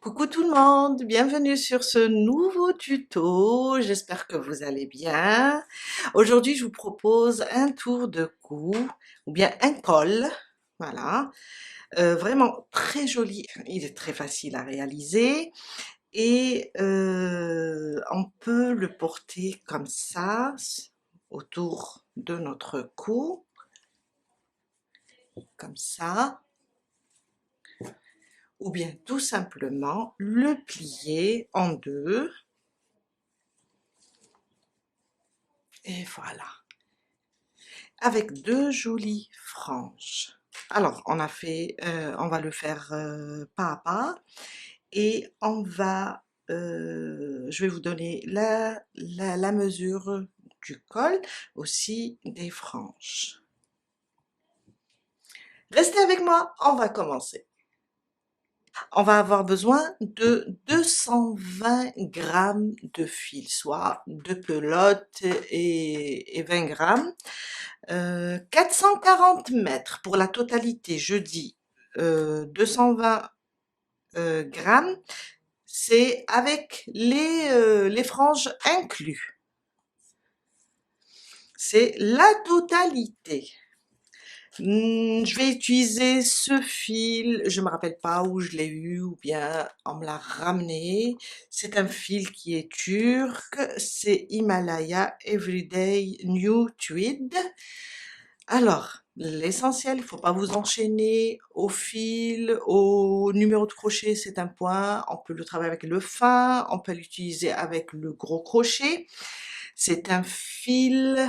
Coucou tout le monde, bienvenue sur ce nouveau tuto, j'espère que vous allez bien. Aujourd'hui je vous propose un tour de cou ou bien un col, voilà. Vraiment très joli, il est très facile à réaliser et on peut le porter comme ça autour de notre cou, comme ça. Ou bien tout simplement le plier en deux. Et voilà, avec deux jolies franges. Alors, on va le faire pas à pas et je vais vous donner la mesure du col, aussi des franges. Restez avec moi, on va commencer. On va avoir besoin de 220 grammes de fil, soit deux pelotes et 20 grammes. 440 mètres pour la totalité, je dis 220 grammes, c'est avec les franges inclus. C'est la totalité. Je vais utiliser ce fil, je me rappelle pas où je l'ai eu ou bien on me l'a ramené. C'est un fil qui est turc, c'est Himalaya Everyday New Tweed. Alors, l'essentiel, il faut pas vous enchaîner au fil, au numéro de crochet, c'est un point. On peut le travailler avec le fin, on peut l'utiliser avec le gros crochet. C'est un fil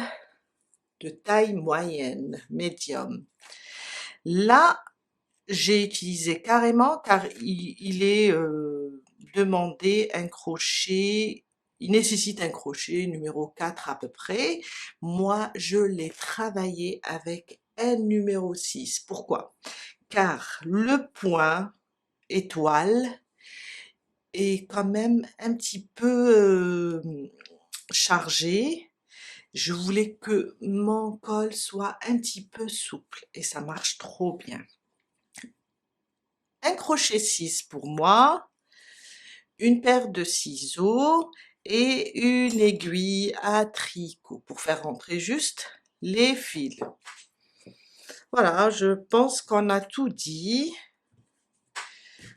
de taille moyenne, médium. Là, j'ai utilisé carrément car il est demandé un crochet, il nécessite un crochet numéro 4 à peu près. Moi, je l'ai travaillé avec un numéro 6. Pourquoi? Car le point étoile est quand même un petit peu chargé. Je voulais que mon col soit un petit peu souple et ça marche trop bien. Un crochet 6 pour moi, une paire de ciseaux et une aiguille à tricot pour faire rentrer juste les fils. Voilà, je pense qu'on a tout dit.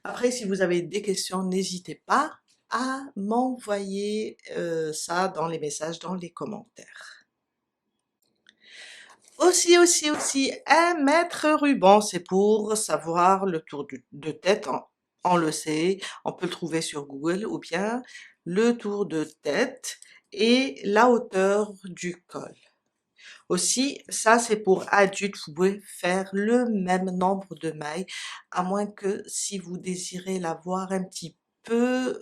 Après, si vous avez des questions, n'hésitez pas à m'envoyer ça dans les messages, dans les commentaires. Aussi, un mètre ruban, c'est pour savoir le tour de tête, on le sait, on peut le trouver sur Google, ou bien le tour de tête et la hauteur du col. Aussi, ça c'est pour adultes, vous pouvez faire le même nombre de mailles, à moins que si vous désirez l'avoir un petit peu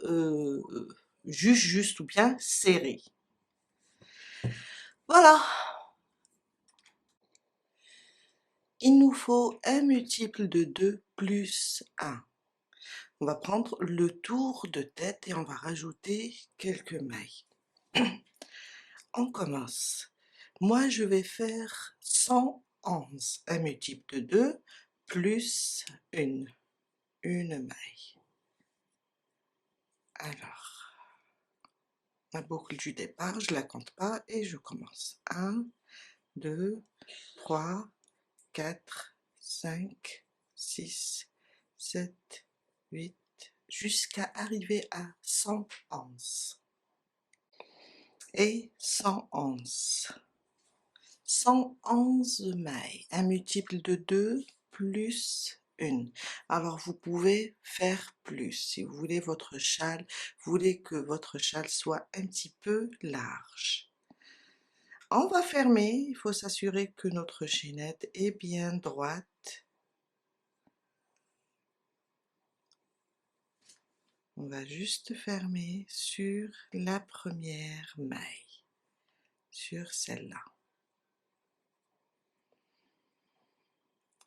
juste ou bien serré. Voilà, il nous faut un multiple de 2 plus 1. On va prendre le tour de tête et on va rajouter quelques mailles. On commence. Moi, je vais faire 111, un multiple de 2 plus une maille. Alors, la boucle du départ, je la compte pas et je commence. 1, 2, 3, 4, 5, 6, 7, 8, jusqu'à arriver à 111. Et 111. 111 mailles, un multiple de 2 plus 1. Alors vous pouvez faire plus si vous voulez vous voulez que votre châle soit un petit peu large. On va fermer, il faut s'assurer que notre chaînette est bien droite. On va juste fermer sur la première maille, sur celle-là,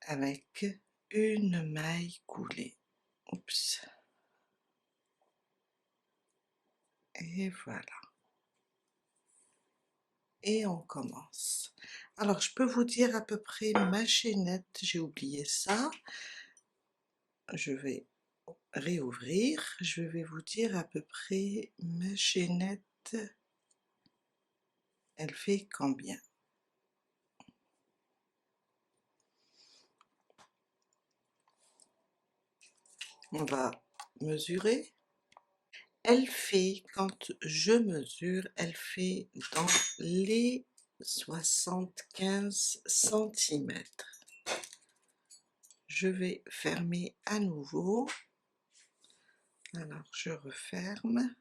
avec une maille coulée. Oups. Et voilà. Et on commence. Alors, je peux vous dire à peu près ma chaînette, j'ai oublié ça. Je vais réouvrir. Je vais vous dire à peu près ma chaînette, elle fait combien. On va mesurer. Elle fait, quand je mesure, elle fait dans les 75 centimètres. Je vais fermer à nouveau. Alors, je referme.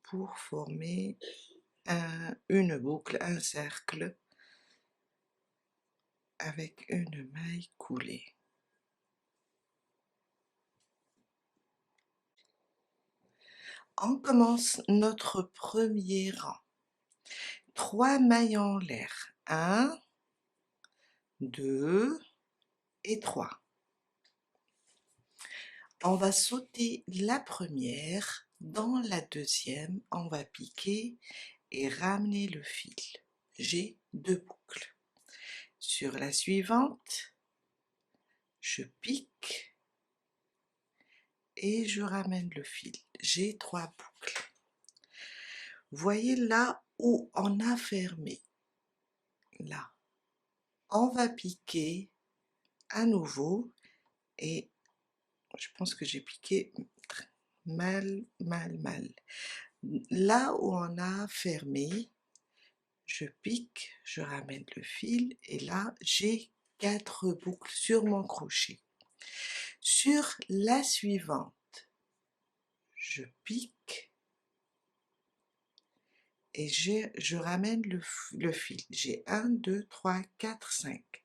Pour former une boucle, un cercle avec une maille coulée. On commence notre premier rang. 3 mailles en l'air. 1, 2 et 3. On va sauter la première, dans la deuxième, on va piquer et ramener le fil. J'ai 2 boucles. Sur la suivante, je pique et je ramène le fil. J'ai 3 boucles. Voyez là où on a fermé. Là. On va piquer à nouveau et je pense que j'ai piqué mal. Là où on a fermé, je pique, je ramène le fil et là j'ai 4 boucles sur mon crochet. Sur la suivante, je pique et je ramène le fil. J'ai 1, 2, 3, 4, 5.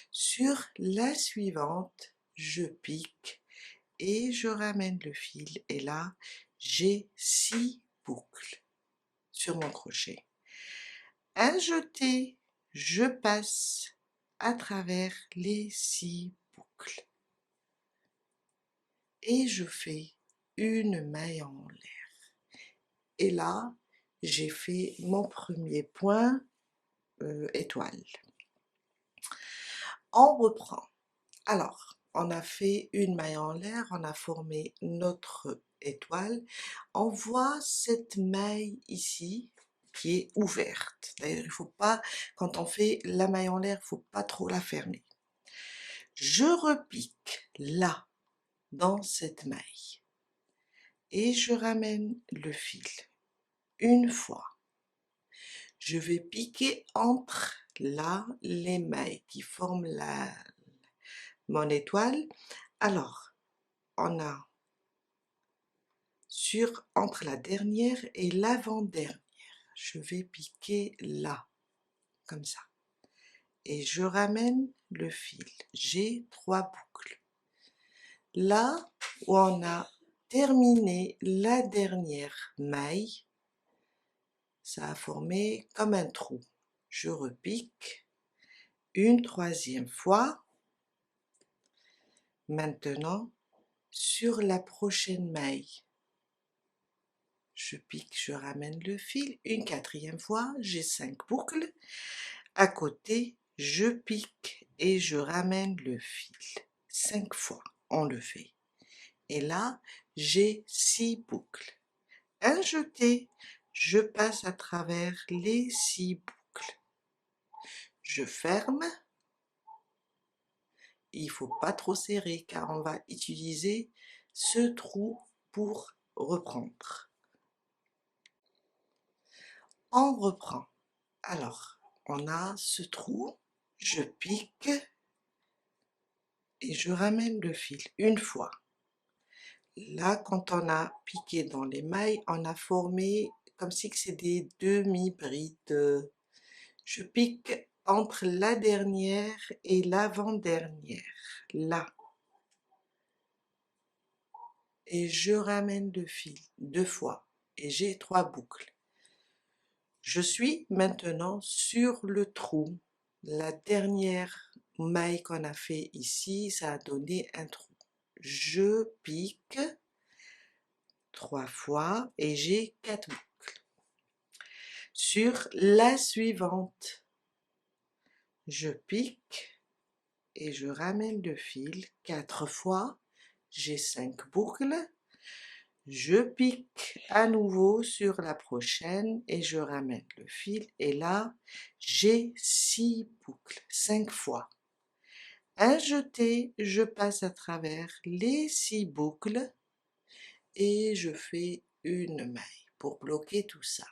Sur la suivante, je pique et je ramène le fil et là, j'ai 6 boucles sur mon crochet. Un jeté, je passe à travers les 6 boucles et je fais une maille en l'air. Et là, j'ai fait mon premier point étoile. On reprend. Alors, on a fait une maille en l'air, on a formé notre étoile. On voit cette maille ici qui est ouverte. D'ailleurs, il ne faut pas, quand on fait la maille en l'air, il ne faut pas trop la fermer. Je repique là, dans cette maille, et je ramène le fil. Une fois, je vais piquer entre là les mailles qui forment mon étoile. Alors, on a entre la dernière et l'avant-dernière, je vais piquer là, comme ça. Et je ramène le fil. J'ai 3 boucles. Là où on a terminé la dernière maille, ça a formé comme un trou. Je repique une 3e fois. Maintenant, sur la prochaine maille, je pique, je ramène le fil une 4e fois, j'ai 5 boucles. À côté, je pique et je ramène le fil. 5 fois, on le fait. Et là, j'ai 6 boucles. Un jeté, je passe à travers les 6 boucles. Je ferme. Il ne faut pas trop serrer car on va utiliser ce trou pour reprendre. On reprend. Alors, on a ce trou, je pique et je ramène le fil une fois. Là, quand on a piqué dans les mailles, on a formé comme si c'est des demi-brides. Je pique entre la dernière et l'avant-dernière, là. Et je ramène le fil 2 fois et j'ai 3 boucles. Je suis maintenant sur le trou. La dernière maille qu'on a fait ici, ça a donné un trou. Je pique 3 fois et j'ai 4 boucles. Sur la suivante, je pique et je ramène le fil 4 fois, j'ai 5 boucles, je pique à nouveau sur la prochaine et je ramène le fil et là j'ai 6 boucles, 5 fois. Un jeté, je passe à travers les 6 boucles et je fais une maille pour bloquer tout ça.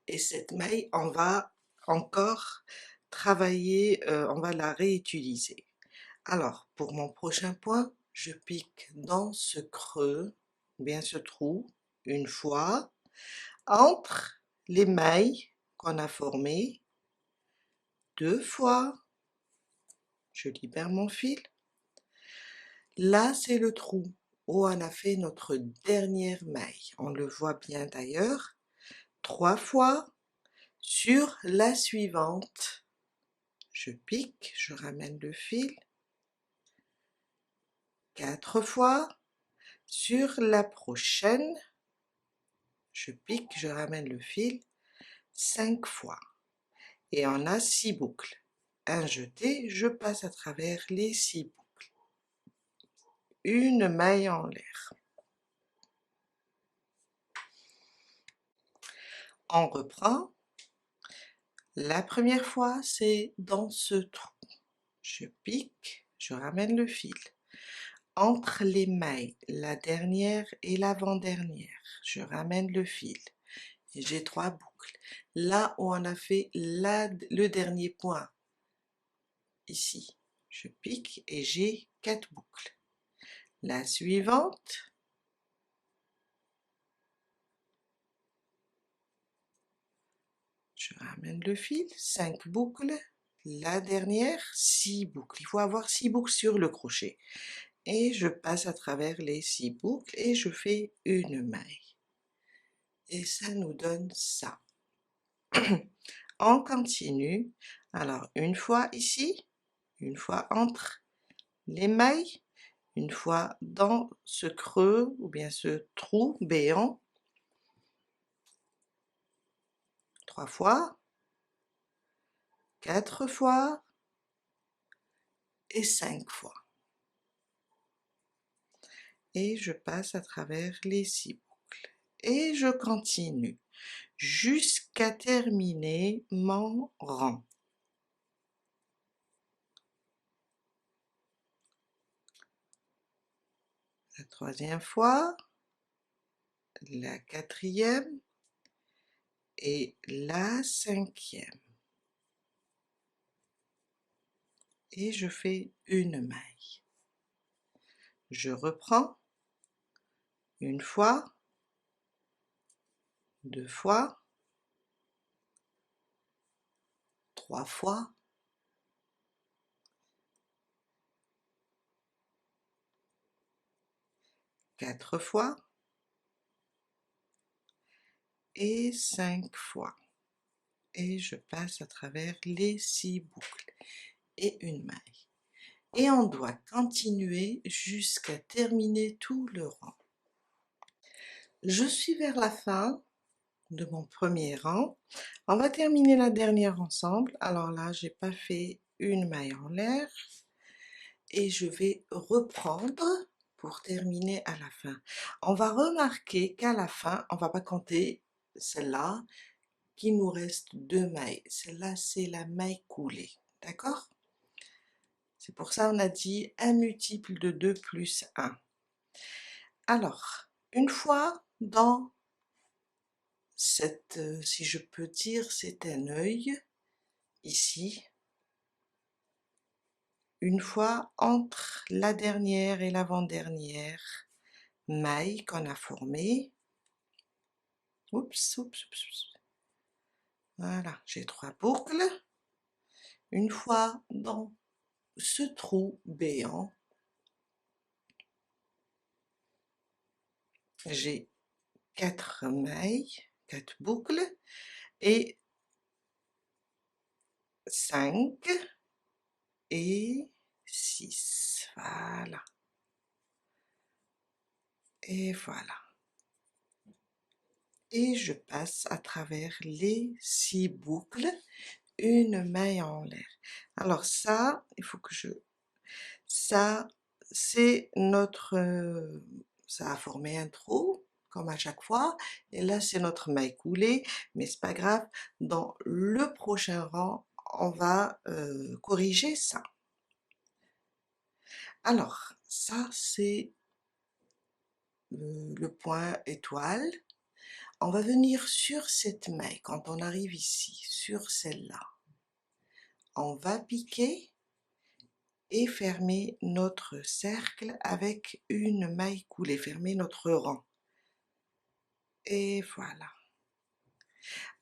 Et cette maille, on va encore travailler, on va la réutiliser. Alors, pour mon prochain point, je pique dans ce creux, bien ce trou, une fois, entre les mailles qu'on a formées, 2 fois, je libère mon fil. Là, c'est le trou où on a fait notre dernière maille. On le voit bien d'ailleurs. 3 fois sur la suivante. Je pique, je ramène le fil. 4 fois sur la prochaine. Je pique, je ramène le fil. 5 fois. Et on a 6 boucles. Un jeté, je passe à travers les 6 boucles. Une maille en l'air. On reprend. La première fois, c'est dans ce trou. Je pique, je ramène le fil. Entre les mailles, la dernière et l'avant-dernière, je ramène le fil. Et j'ai 3 boucles. Là où on a fait le dernier point, ici, je pique et j'ai 4 boucles. La suivante, je ramène le fil, 5 boucles. La dernière, 6 boucles. Il faut avoir 6 boucles sur le crochet. Et je passe à travers les 6 boucles et je fais une maille. Et ça nous donne ça. On continue. Alors, une fois ici, une fois entre les mailles, une fois dans ce creux ou bien ce trou béant, 3 fois, 4 fois et 5 fois. Et je passe à travers les 6 boucles. Et je continue jusqu'à terminer mon rang. La troisième fois, la quatrième et la cinquième. Et je fais une maille. Je reprends une fois, 2 fois, 3 fois, 4 fois et 5 fois. Et je passe à travers les 6 boucles et une maille. Et on doit continuer jusqu'à terminer tout le rang. Je suis vers la fin de mon premier rang. On va terminer la dernière ensemble. Alors là, j'ai pas fait une maille en l'air et je vais reprendre pour terminer à la fin. On va remarquer qu'à la fin, on va pas compter celle-là, qu'il nous reste 2 mailles. Celle-là, c'est la maille coulée, d'accord? C'est pour ça on a dit un multiple de 2 plus 1. Alors, une fois dans cette, si je peux dire, c'est un œil, ici, une fois entre la dernière et l'avant-dernière maille qu'on a formée, oups, oups, oups, oups. Voilà, j'ai 3 boucles, une fois dans ce trou béant, j'ai 4 mailles, 4 boucles et 5 et 6, voilà. Et voilà. Et je passe à travers les 6 boucles une maille en l'air. Alors ça, il faut que ça, c'est notre, ça a formé un trou, comme à chaque fois, et là c'est notre maille coulée, mais c'est pas grave, dans le prochain rang, on va corriger ça. Alors, ça c'est le point étoile. On va venir sur cette maille, quand on arrive ici, sur celle-là, on va piquer et fermer notre cercle avec une maille coulée, fermer notre rang. Et voilà.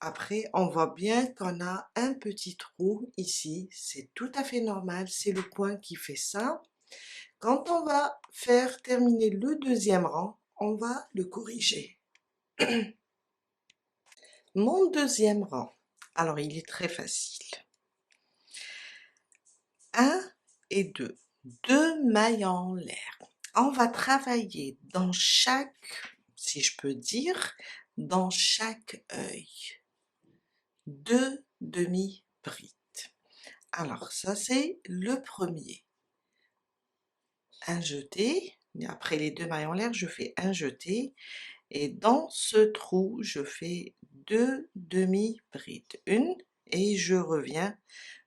Après, on voit bien qu'on a un petit trou ici, c'est tout à fait normal, c'est le point qui fait ça. Quand on va faire terminer le deuxième rang, on va le corriger. Mon deuxième rang, alors il est très facile. 1 et 2, 2 mailles en l'air. On va travailler dans chaque, si je peux dire, dans chaque œil, 2 demi-brides. Alors ça c'est le premier. Un jeté, et après les 2 mailles en l'air, je fais un jeté, et dans ce trou, je fais 2 demi-brides, une, et je reviens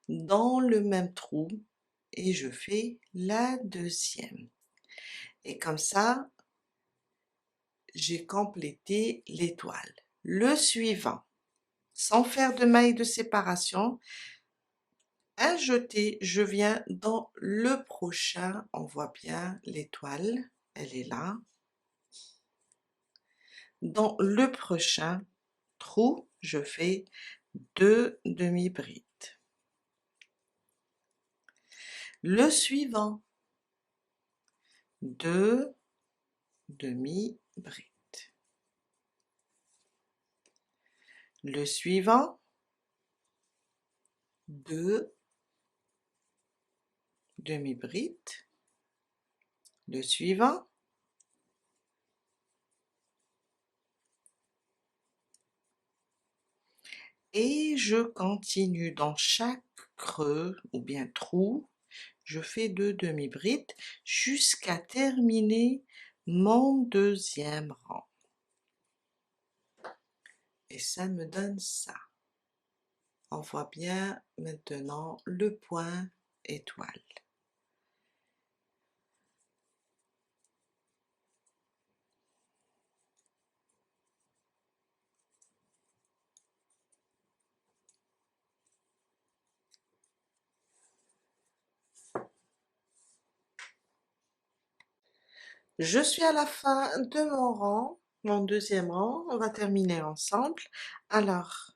dans le même trou, et je fais la deuxième. Et comme ça, j'ai complété l'étoile. Le suivant, sans faire de maille de séparation, un jeté, je viens dans le prochain, on voit bien l'étoile, elle est là. Dans le prochain trou, je fais 2 demi-brides. Le suivant, 2 demi-brides. Le suivant, 2 demi-brides. Le suivant, et je continue dans chaque creux ou bien trou, je fais 2 demi-brides jusqu'à terminer mon deuxième rang. Et ça me donne ça. On voit bien maintenant le point étoile. Je suis à la fin de mon rang, mon deuxième rang, on va terminer ensemble. Alors,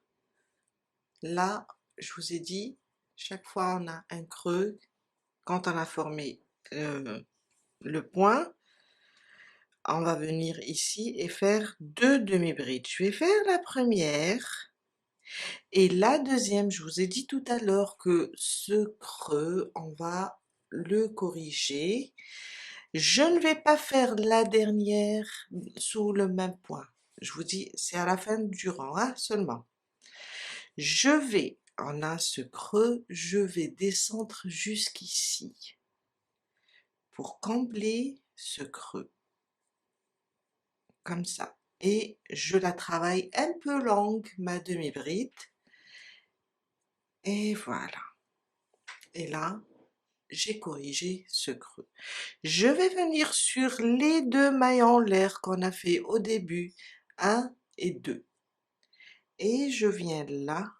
là, je vous ai dit, chaque fois on a un creux, quand on a formé le point, on va venir ici et faire 2 demi-brides. Je vais faire la première, et la deuxième, je vous ai dit tout à l'heure que ce creux, on va le corriger. Je ne vais pas faire la dernière sous le même point. Je vous dis, c'est à la fin du rang, hein, seulement. Je vais, on a ce creux, je vais descendre jusqu'ici pour combler ce creux, comme ça. Et je la travaille un peu longue, ma demi-bride. Et voilà. Et là, j'ai corrigé ce creux. Je vais venir sur les 2 mailles en l'air qu'on a fait au début, 1 et 2. Et je viens là,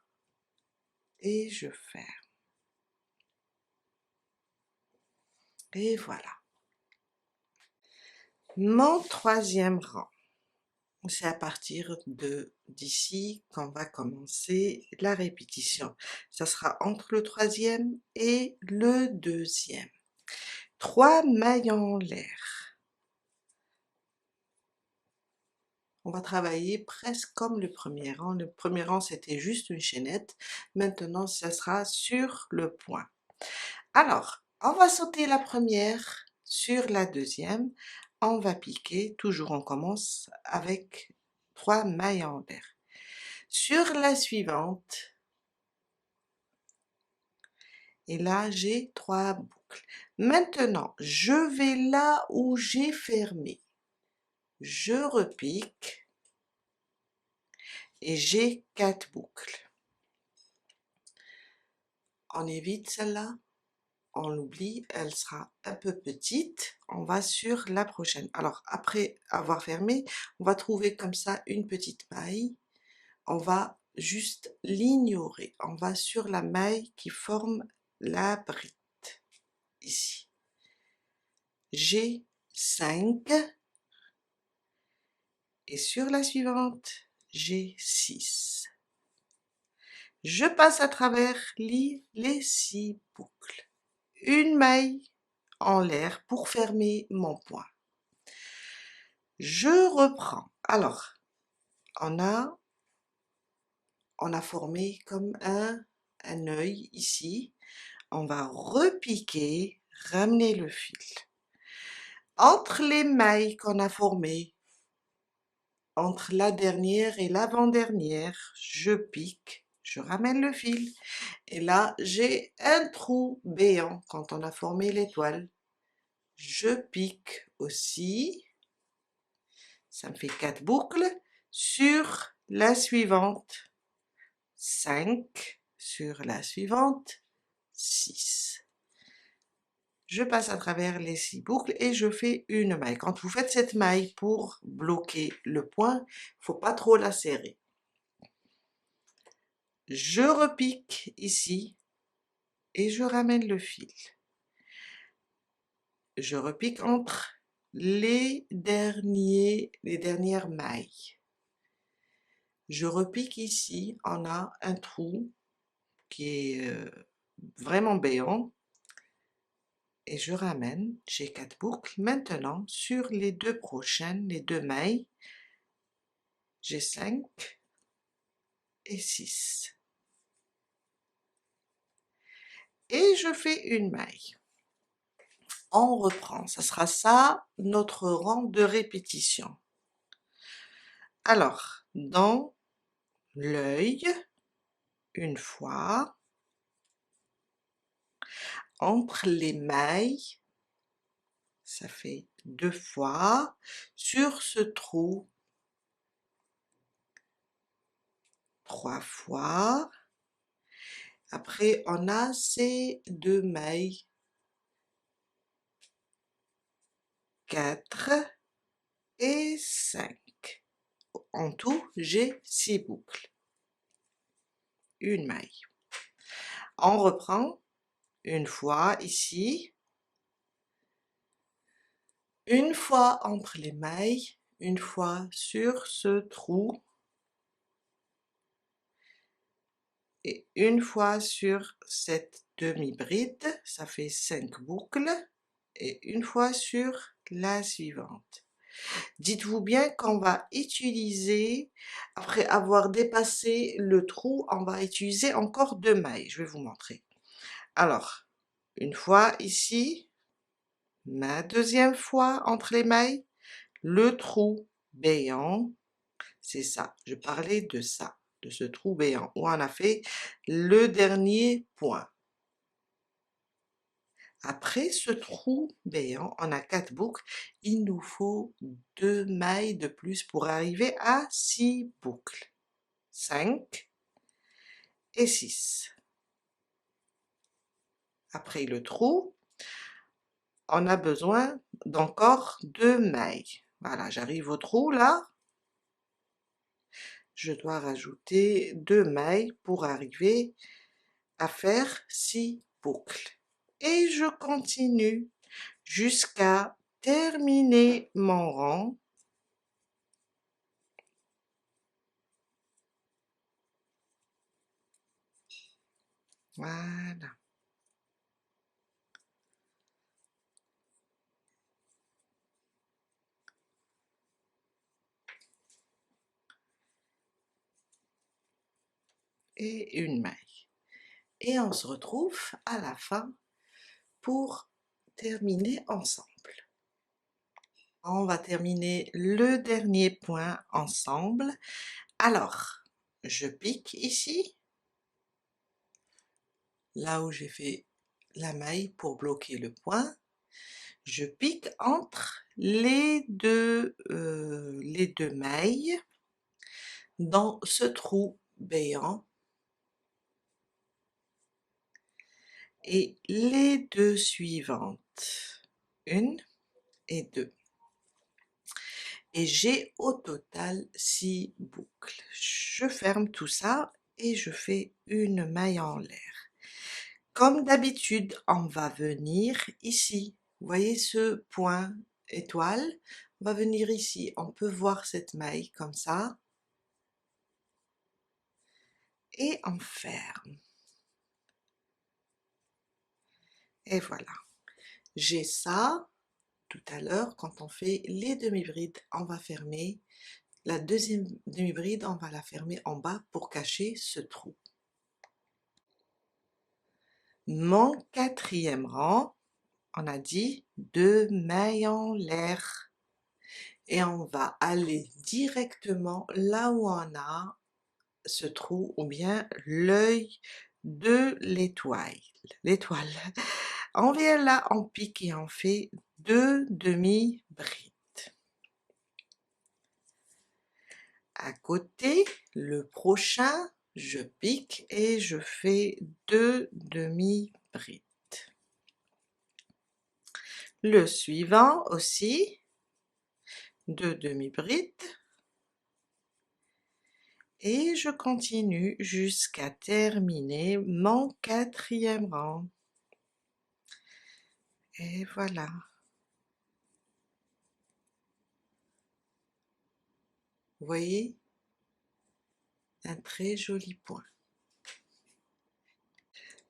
et je ferme. Et voilà. Mon troisième rang, c'est à partir de d'ici qu'on va commencer la répétition. Ça sera entre le troisième et le deuxième. 3 mailles en l'air. On va travailler presque comme le premier rang. Le premier rang, c'était juste une chaînette. Maintenant, ça sera sur le point. Alors, on va sauter la première sur la deuxième. On va piquer, toujours on commence avec 3 mailles en l'air. Sur la suivante, Et là, j'ai 3 boucles. Maintenant, je vais là où j'ai fermé. Je repique et j'ai 4 boucles. On évite celle-là, on l'oublie, elle sera un peu petite. On va sur la prochaine. Alors, après avoir fermé, on va trouver comme ça une petite maille. On va juste l'ignorer. On va sur la maille qui forme la bride, ici. J'ai 5 et sur la suivante, j'ai 6. Je passe à travers les 6 boucles. Une maille en l'air pour fermer mon point. Je reprends. Alors, on a formé comme un œil ici. On va repiquer, ramener le fil. Entre les mailles qu'on a formées, entre la dernière et l'avant-dernière, je pique, je ramène le fil. Et là, j'ai un trou béant quand on a formé l'étoile. Je pique aussi. Ça me fait 4 boucles. Sur la suivante, 5. Sur la suivante, 6. Je passe à travers les 6 boucles et je fais une maille. Quand vous faites cette maille pour bloquer le point, il ne faut pas trop la serrer. Je repique ici et je ramène le fil. Je repique entre les dernières mailles. Je repique ici, on a un trou qui est vraiment béant. Et je ramène, j'ai 4 boucles. Maintenant, sur les 2 prochaines, les 2 mailles, j'ai 5 et 6. Et je fais une maille. On reprend, ça sera ça notre rang de répétition. Alors, dans l'œil, une fois, entre les mailles, ça fait 2 fois, sur ce trou, 3 fois. Après, on a ces 2 mailles, 4 et 5. En tout, j'ai 6 boucles. Une maille. On reprend une fois ici, une fois entre les mailles, une fois sur ce trou et une fois sur cette demi-bride, ça fait 5 boucles, et une fois sur la suivante. Dites-vous bien qu'on va utiliser, après avoir dépassé le trou, on va utiliser encore 2 mailles. Je vais vous montrer. Alors, une fois ici, ma deuxième fois entre les mailles, le trou béant, c'est ça, je parlais de ça, de ce trou béant, où on a fait le dernier point. Après ce trou béant, on a 4 boucles, il nous faut 2 mailles de plus pour arriver à 6 boucles. 5 et 6. Après le trou, on a besoin d'encore 2 mailles. Voilà, j'arrive au trou là. Je dois rajouter 2 mailles pour arriver à faire 6 boucles. Et je continue jusqu'à terminer mon rang. Voilà. Et une maille. Et on se retrouve à la fin pour terminer ensemble. On va terminer le dernier point ensemble. Alors, je pique ici, là où j'ai fait la maille pour bloquer le point, je pique entre les deux mailles dans ce trou béant et les deux suivantes, 1 et 2. Et j'ai au total 6 boucles. Je ferme tout ça et je fais une maille en l'air. Comme d'habitude, on va venir ici. Vous voyez ce point étoile? On va venir ici. On peut voir cette maille comme ça. Et on ferme. Et voilà. J'ai ça. Tout à l'heure, quand on fait les demi-brides, on va fermer. La deuxième demi-bride, on va la fermer en bas pour cacher ce trou. Mon quatrième rang, on a dit 2 mailles en l'air. Et on va aller directement là où on a ce trou ou bien l'œil de l'étoile. On vient là, on pique et on fait 2 demi-brides. À côté, le prochain, je pique et je fais 2 demi-brides. Le suivant aussi, 2 demi-brides. Et je continue jusqu'à terminer mon quatrième rang. Et voilà. Vous voyez? Un très joli point.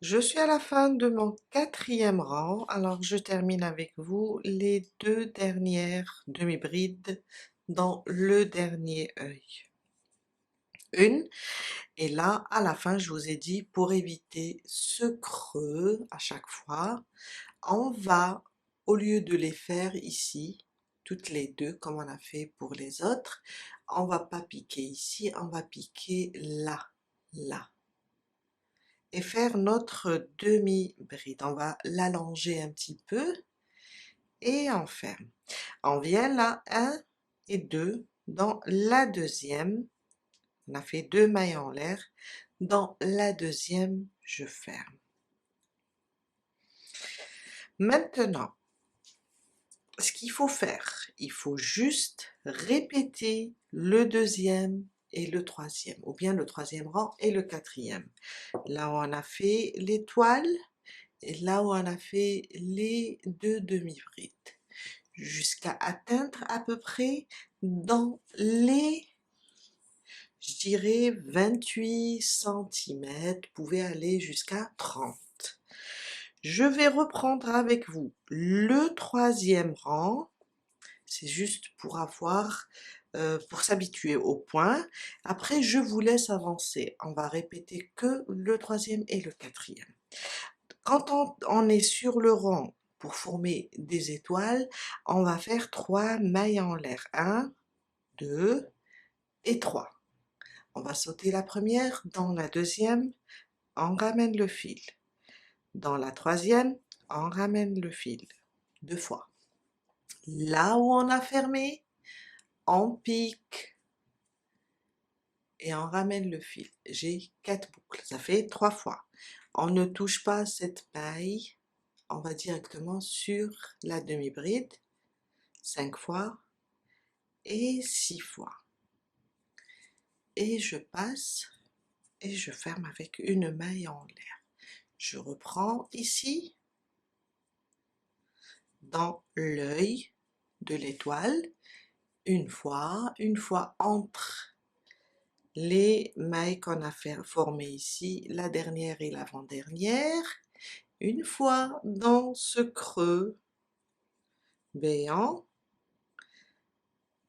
Je suis à la fin de mon quatrième rang, alors je termine avec vous les 2 dernières demi-brides dans le dernier œil. Une, et là à la fin je vous ai dit pour éviter ce creux à chaque fois, on va, au lieu de les faire ici, toutes les deux comme on a fait pour les autres, on va pas piquer ici, on va piquer là, là. Et faire notre demi-bride. On va l'allonger un petit peu et on ferme. On vient là, 1 et 2, dans la deuxième, on a fait 2 mailles en l'air, dans la deuxième, je ferme. Maintenant, ce qu'il faut faire, il faut juste répéter le deuxième et le troisième, ou bien le troisième rang et le quatrième. Là où on a fait l'étoile, et là où on a fait les 2 demi-brides, jusqu'à atteindre à peu près dans les, je dirais 28 cm, pouvez aller jusqu'à 30. Je vais reprendre avec vous le troisième rang, c'est juste pour avoir, pour s'habituer au point. Après je vous laisse avancer, on va répéter que le troisième et le quatrième. Quand on est sur le rang pour former des étoiles, on va faire 3 mailles en l'air, 1, 2 et 3. On va sauter la première, dans la deuxième, on ramène le fil. Dans la troisième, on ramène le fil, 2 fois. Là où on a fermé, on pique et on ramène le fil. J'ai 4 boucles, ça fait 3 fois. On ne touche pas cette maille, on va directement sur la demi-bride, 5 fois et 6 fois. Et je passe et je ferme avec une maille en l'air. Je reprends ici, dans l'œil de l'étoile, une fois entre les mailles qu'on a formées ici, la dernière et l'avant-dernière, une fois dans ce creux béant,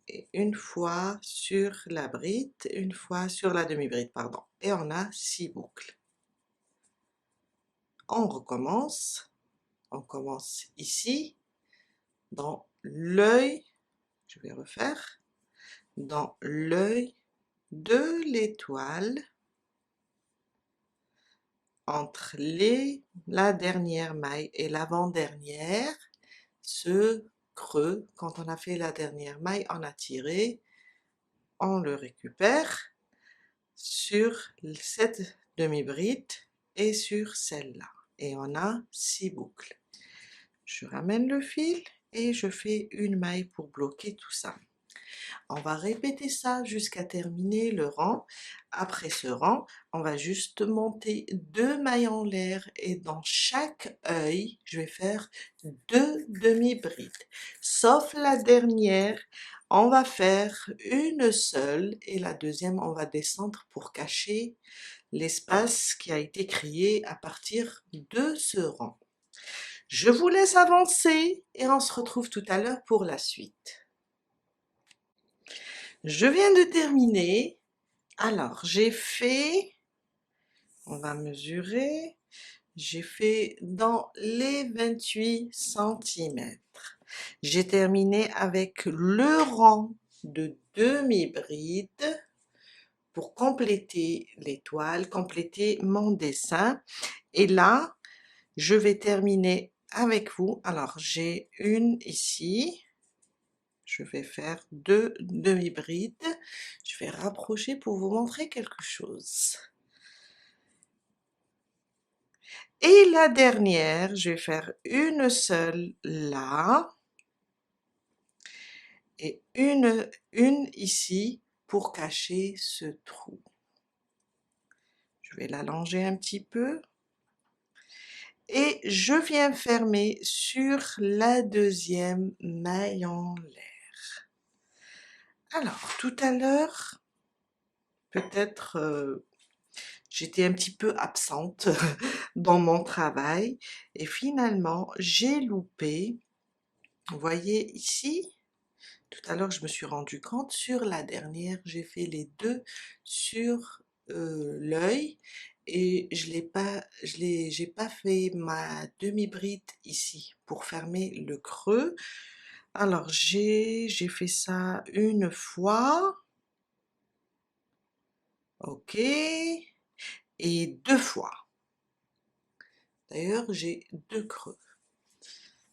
et une fois sur la bride, une fois sur la demi-bride, pardon, et on a 6 boucles. On recommence, on commence ici, dans l'œil, je vais refaire, dans l'œil de l'étoile, entre la dernière maille et l'avant-dernière, ce creux, quand on a fait la dernière maille, on a tiré, on le récupère sur cette demi-bride et sur celle-là. Et on a 6 boucles. Je ramène le fil et je fais une maille pour bloquer tout ça. On va répéter ça jusqu'à terminer le rang. Après ce rang, on va juste monter 2 mailles en l'air et dans chaque œil, je vais faire 2 demi-brides. Sauf la dernière, on va faire une seule et la deuxième, on va descendre pour cacher l'espace qui a été créé à partir de ce rang. Je vous laisse avancer et on se retrouve tout à l'heure pour la suite. Je viens de terminer. Alors, j'ai fait, on va mesurer, j'ai fait dans les 28 cm. J'ai terminé avec le rang de demi-bride pour compléter l'étoile, compléter mon dessin. Et là, je vais terminer avec vous. Alors, j'ai une ici. Je vais faire 2 demi-brides. Je vais rapprocher pour vous montrer quelque chose. Et la dernière, je vais faire une seule là et une ici pour cacher ce trou. Je vais l'allonger un petit peu. Et je viens fermer sur la deuxième maille en l'air. Alors, tout à l'heure, peut-être j'étais un petit peu absente dans mon travail et finalement j'ai loupé, vous voyez ici, tout à l'heure je me suis rendu compte, sur la dernière j'ai fait les deux sur l'œil et j'ai pas fait ma demi-bride ici pour fermer le creux. Alors j'ai fait ça une fois, ok, et 2 fois. D'ailleurs, j'ai 2 creux.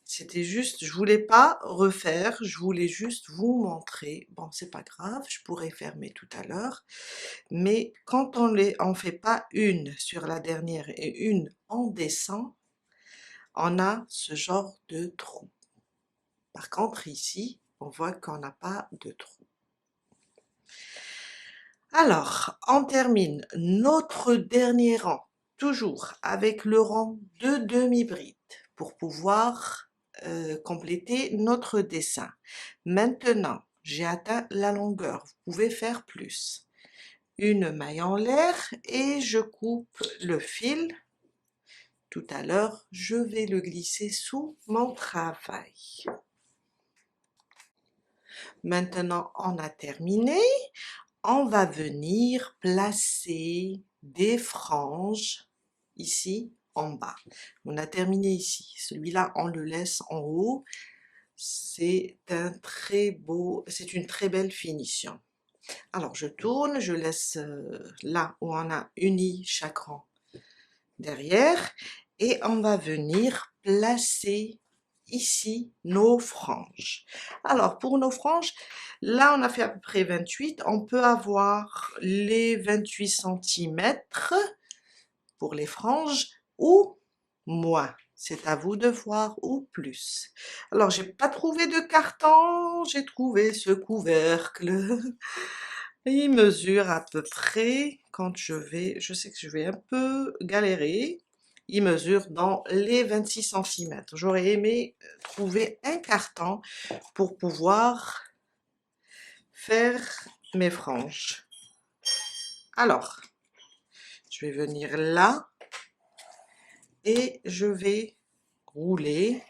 C'était juste, je voulais pas refaire, je voulais juste vous montrer. Bon, c'est pas grave, je pourrais fermer tout à l'heure. Mais quand on fait pas une sur la dernière et une en descend, on a ce genre de trou. Par contre, ici, on voit qu'on n'a pas de trou. Alors, on termine notre dernier rang, toujours avec le rang de demi-bride, pour pouvoir compléter notre dessin. Maintenant, j'ai atteint la longueur, vous pouvez faire plus. Une maille en l'air et je coupe le fil. Tout à l'heure, je vais le glisser sous mon travail. Maintenant, on a terminé. On va venir placer des franges ici en bas. On a terminé ici. Celui-là, on le laisse en haut. C'est une très belle finition. Alors, je tourne, je laisse là où on a uni chaque rang derrière et on va venir placer ici nos franges. Alors pour nos franges, là on a fait à peu près 28, on peut avoir les 28 cm pour les franges ou moins. C'est à vous de voir ou plus. Alors j'ai pas trouvé de carton, j'ai trouvé ce couvercle. Il mesure à peu près, quand je sais que je vais un peu galérer, il mesure dans les 26 cm. J'aurais aimé trouver un carton pour pouvoir faire mes franges. Alors, je vais venir là et je vais rouler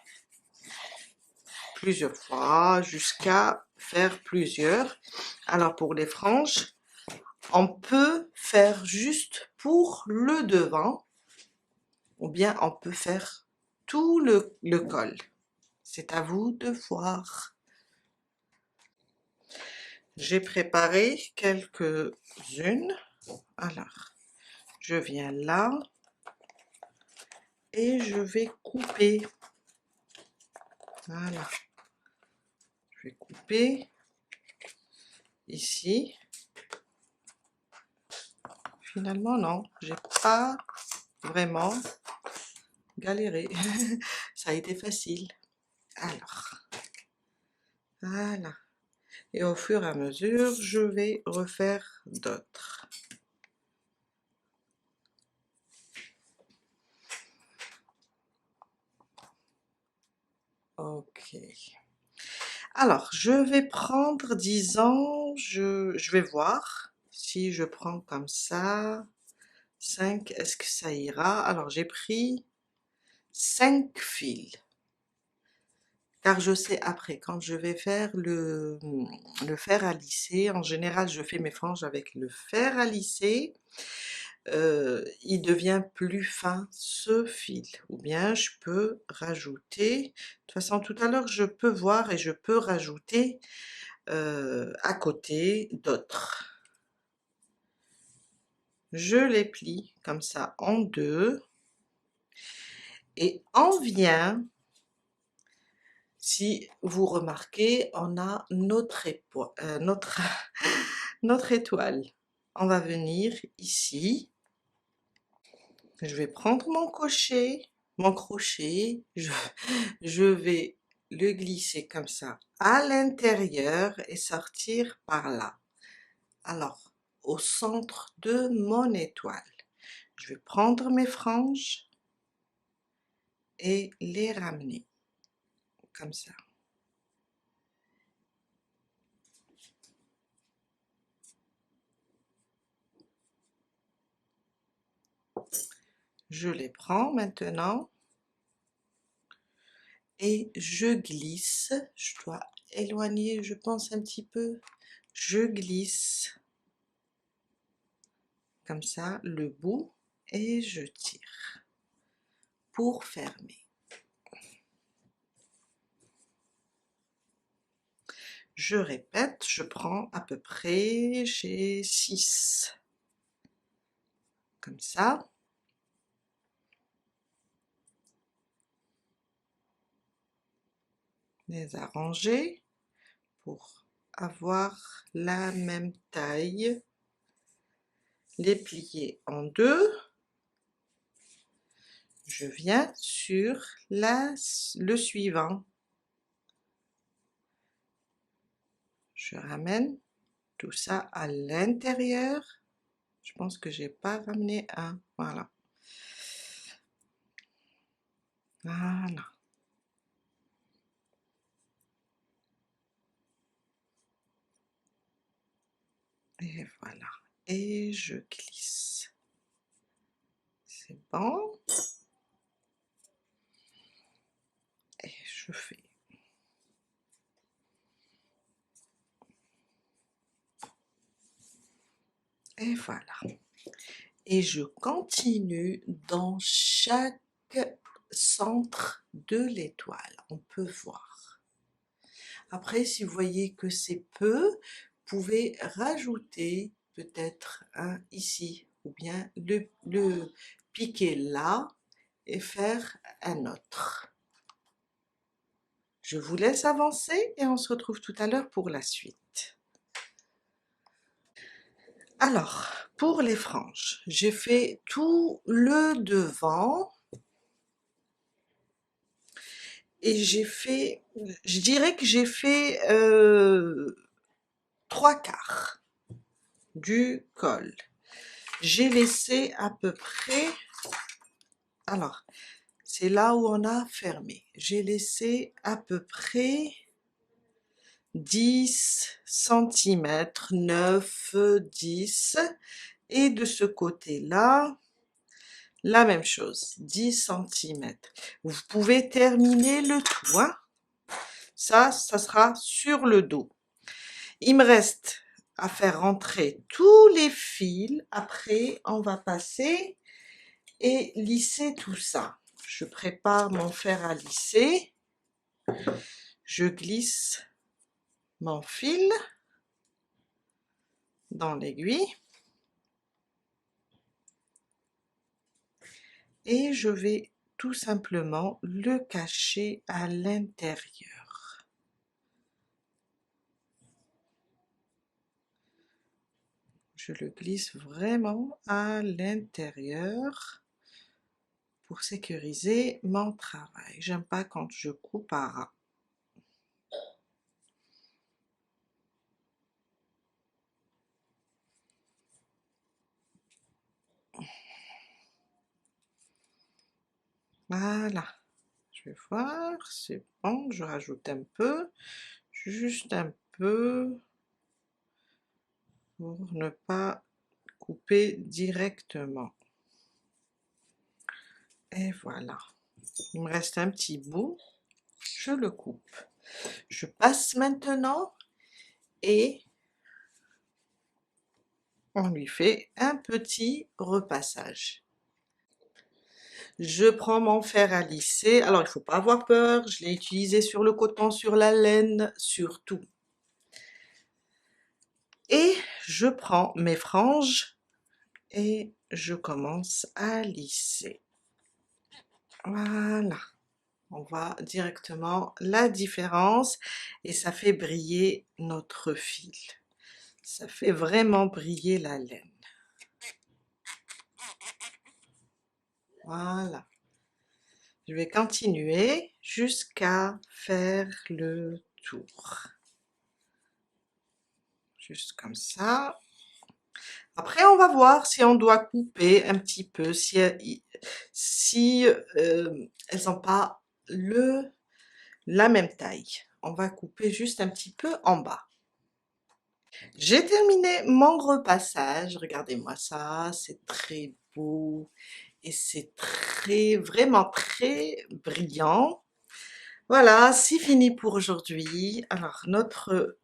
plusieurs fois jusqu'à faire plusieurs. Alors pour les franges, on peut faire juste pour le devant ou bien on peut faire tout le col. C'est à vous de voir. J'ai préparé quelques-unes. Alors, je viens là et je vais couper. Voilà. Je vais couper ici. Finalement, non, j'ai pas vraiment galéré. Ça a été facile. Alors, voilà. Et au fur et à mesure, je vais refaire d'autres. Ok. Alors, je vais prendre, disons, je vais voir si je prends comme ça, 5, est-ce que ça ira? Alors, j'ai pris 5 fils, car je sais après, quand je vais faire le fer à lisser, en général, je fais mes franges avec le fer à lisser, il devient plus fin ce fil, ou bien je peux rajouter, de toute façon tout à l'heure je peux voir et je peux rajouter à côté d'autres. Je les plie comme ça en deux et on vient, si vous remarquez, on a notre étoile. On va venir ici, je vais prendre mon crochet, je vais le glisser comme ça à l'intérieur et sortir par là. Alors, au centre de mon étoile, je vais prendre mes franges et les ramener comme ça. Je les prends maintenant et je glisse. Je dois éloigner, je pense, un petit peu. Je glisse comme ça le bout et je tire pour fermer. Je répète, je prends à peu près, j'ai 6 comme ça. Les arranger pour avoir la même taille, les plier en deux. Je viens sur le suivant. Je ramène tout ça à l'intérieur. Je pense que j'ai pas ramené un. Voilà. Voilà. Et voilà. Et je glisse. C'est bon. Et je fais. Et voilà. Et je continue dans chaque centre de l'étoile. On peut voir. Après, si vous voyez que c'est peu, vous pouvez rajouter peut-être un ici, ou bien le piquer là et faire un autre. Je vous laisse avancer et on se retrouve tout à l'heure pour la suite. Alors, pour les franges, j'ai fait tout le devant et j'ai fait, je dirais que j'ai fait 3/4 du col. J'ai laissé à peu près, alors c'est là où on a fermé, j'ai laissé à peu près 10 cm, 9, 10, et de ce côté-là, la même chose, 10 cm. Vous pouvez terminer le tout, hein? Ça sera sur le dos. Il me reste à faire rentrer tous les fils. Après, on va passer et lisser tout ça. Je prépare mon fer à lisser. Je glisse mon fil dans l'aiguille. Et je vais tout simplement le cacher à l'intérieur. Je le glisse vraiment à l'intérieur pour sécuriser mon travail. J'aime pas quand je coupe à ras. Voilà, je vais voir, c'est bon, je rajoute un peu, juste un peu, pour ne pas couper directement. Et voilà, il me reste un petit bout, je le coupe. Je passe maintenant et on lui fait un petit repassage. Je prends mon fer à lisser, alors il ne faut pas avoir peur, je l'ai utilisé sur le coton, sur la laine, sur tout. Et je prends mes franges et je commence à lisser. Voilà, on voit directement la différence et ça fait briller notre fil. Ça fait vraiment briller la laine. Voilà. Je vais continuer jusqu'à faire le tour. Juste comme ça. Après, on va voir si on doit couper un petit peu, si elles n'ont pas la même taille. On va couper juste un petit peu en bas. J'ai terminé mon repassage, regardez-moi ça, c'est très beau et c'est vraiment très brillant. Voilà, c'est fini pour aujourd'hui. Alors notre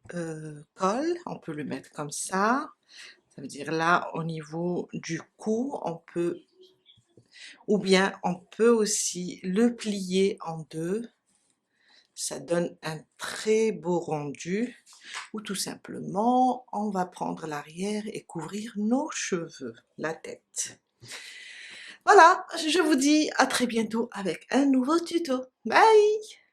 col, on peut le mettre comme ça veut dire là au niveau du cou, on peut, ou bien on peut aussi le plier en deux. Ça donne un très beau rendu, ou tout simplement, on va prendre l'arrière et couvrir nos cheveux, la tête. Voilà, je vous dis à très bientôt avec un nouveau tuto. Bye!